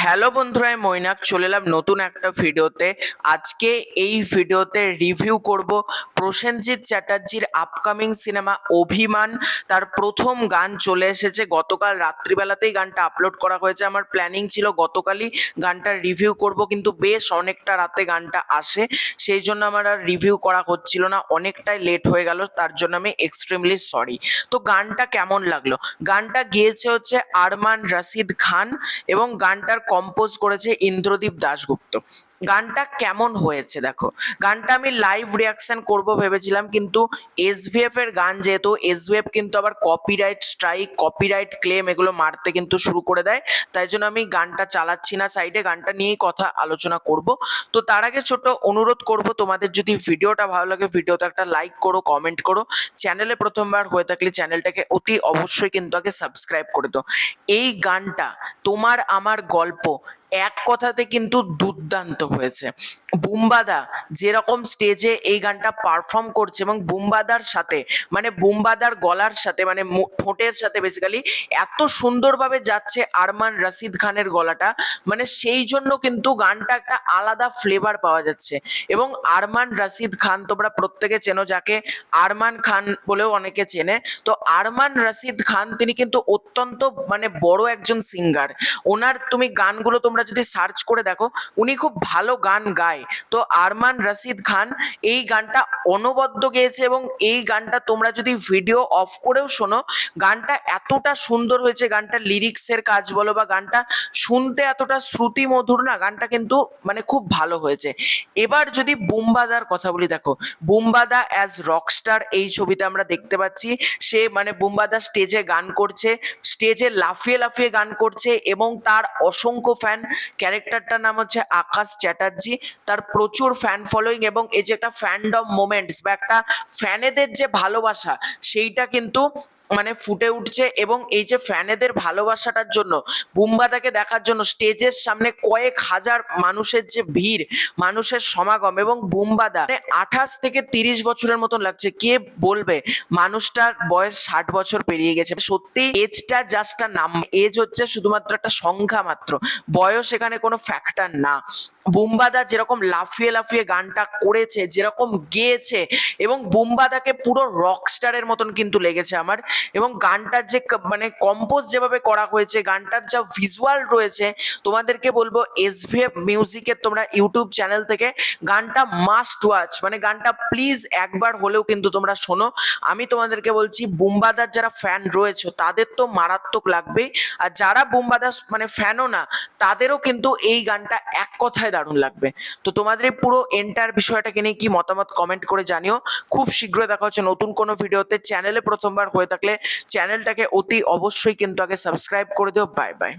Hello বন্ধুরা, আমি মৈনাক চলে এলাম নতুন একটা ভিডিওতে। আজকে এই ভিডিওতে রিভিউ করব প্রসেনজিৎ চ্যাটার্জির আপকামিং সিনেমা অভিমান। তার প্রথম গান চলে এসেছে, গতকাল রাত্রিবেলাতেই গানটা আপলোড করা হয়েছে। আমার প্ল্যানিং ছিল গতকালই গানটার রিভিউ করব, কিন্তু বেশ অনেকটা রাতে গানটা আসে, সেই জন্য আমার আর রিভিউ করা হচ্ছিল না, অনেকটাই লেট হয়ে গেল, তার জন্য আমি এক্সট্রিমলি সরি। তো গানটা কেমন লাগলো? গানটা গেয়েছে হচ্ছে আরমান রশিদ খান এবং গানটার কম্পোজ করেছে ইন্দ্রদীপ দাশগুপ্ত। গানটা কেমন হয়েছে দেখো, গানটা আমি লাইভ রিয়াকশন করব ভেবেছিলাম, কিন্তু এসভিএফ এর গান যেহেতু, এসভিএফ কিন্তু আবার কপিরাইট স্ট্রাইক, কপিরাইট ক্লেম এগুলো মারতে কিন্তু শুরু করে দেয়, তাই জন্য আমি গানটা চালাচ্ছি না সাইডে, গানটা নিয়েই কথা আলোচনা করব। তো তার আগে ছোট অনুরোধ করব, তোমাদের যদি ভিডিওটা ভালো লাগে ভিডিওতে একটা লাইক করো, কমেন্ট করো, চ্যানেলে প্রথমবার হয়ে থাকলে চ্যানেলটাকে অতি অবশ্যই কিন্তু আগে সাবস্ক্রাইব করে দাও। এই গানটা তোমার আমার গল্প এক কথাতে কিন্তু দুর্দান্ত হয়েছে। বুম্বাদা যেরকম স্টেজে এই গানটা পারফর্ম করছে, এবং বুম্বাদার সাথে মানে বুম্বাদার গলার সাথে মানে ঠোঁটের সাথে বেসিক্যালি এত সুন্দরভাবে যাচ্ছে আরমান রশিদ খানের গলাটা, মানে সেই জন্য কিন্তু গানটা একটা আলাদা ফ্লেভার পাওয়া যাচ্ছে। এবং আরমান রশিদ খান তোমরা প্রত্যেকে চেনো, যাকে আরমান খান বলেও অনেকে চেনে। তো আরমান রশিদ খান তিনি কিন্তু অত্যন্ত মানে বড় একজন সিঙ্গার। ওনার তুমি গানগুলো তোমরা যদি সার্চ করে দেখো, উনি খুব ভালো গান গায়। তো আরমান রশিদ খান এই গানটা অনবদ্য গেয়েছে, এবং এই গানটা তোমরা যদি ভিডিও অফ করেও শোনো, গানটা এতটা সুন্দর হয়েছে, গানটা লিরিক্সের কাজ বলো বা গানটা শুনতে এতটা শ্রুতি মধুর না, গানটা কিন্তু মানে খুব ভালো হয়েছে। এবার যদি বুম্বাদার কথা বলি, দেখো বুম্বাদা অ্যাজ রকস্টার এই ছবিতে আমরা দেখতে পাচ্ছি। সে মানে বুম্বাদা স্টেজে গান করছে, স্টেজে লাফিয়ে লাফিয়ে গান করছে, এবং তার অসংখ্য ফ্যান। ক্যারেক্টারটার নাম হচ্ছে আকাশ চ্যাটার্জি, তার প্রচুর ফ্যান ফলোয়িং, এবং এই যে একটা ফ্যান্ডম মোমেন্টস বা একটা ফ্যানেদের যে ভালোবাসা, সেইটা কিন্তু মানে ফুটে উঠছে। এবং এই যে ফ্যানেদের ভালোবাসাটার জন্য বুম্বাদাকে দেখার জন্য স্টেজের সামনে কয়েক হাজার মানুষের যে ভিড়, মানুষের সমাগম, এবং বুম্বাদা 28 থেকে 30 বছরের মতন লাগছে। কে বলবে মানুষটার বয়স 60 বছর পেরিয়ে গেছে? সত্যি এজটা জাস্ট নাম, এজ হচ্ছে শুধুমাত্র একটা সংখ্যা মাত্র, বয়স এখানে কোনো ফ্যাক্টর না। বুম্বাদা যেরকম লাফিয়ে লাফিয়ে গানটা করেছে, যেরকম গেয়েছে, এবং বুম্বাদাকে পুরো রকস্টারের মতন কিন্তু লেগেছে আমার। এবং গানটার যে মানে কম্পোজ যেভাবে করা হয়েছে, গানটার যা ভিজুয়াল রয়েছে, তোমাদেরকে বলবো এসভিএফ মিউজিকের তোমরা ইউটিউব চ্যানেল থেকে গানটা মাস্ট ওয়াচ, মানে গানটা প্লিজ একবার হলেও কিন্তু তোমরা শোনো। আমি তোমাদেরকে বলছি বুম্বাদার যারা ফ্যান রয়েছে তাদের তো মারাত্মক লাগবেই, আর যারা বুম্বাদার মানে ফ্যানও না তাদেরও কিন্তু এই গানটা এক কথায় দারুণ লাগবে। তো তোমাদের এই পুরো এন্টার বিষয়টাকে নিয়ে কি মতামত কমেন্ট করে জানিও। খুব শীঘ্রই দেখা হচ্ছে নতুন কোনো ভিডিওতে। চ্যানেলে প্রথমবার হয়ে থাকলে চ্যানেলটাকে অতি অবশ্যই কিন্তু আগে সাবস্ক্রাইব করে দিও। Bye bye.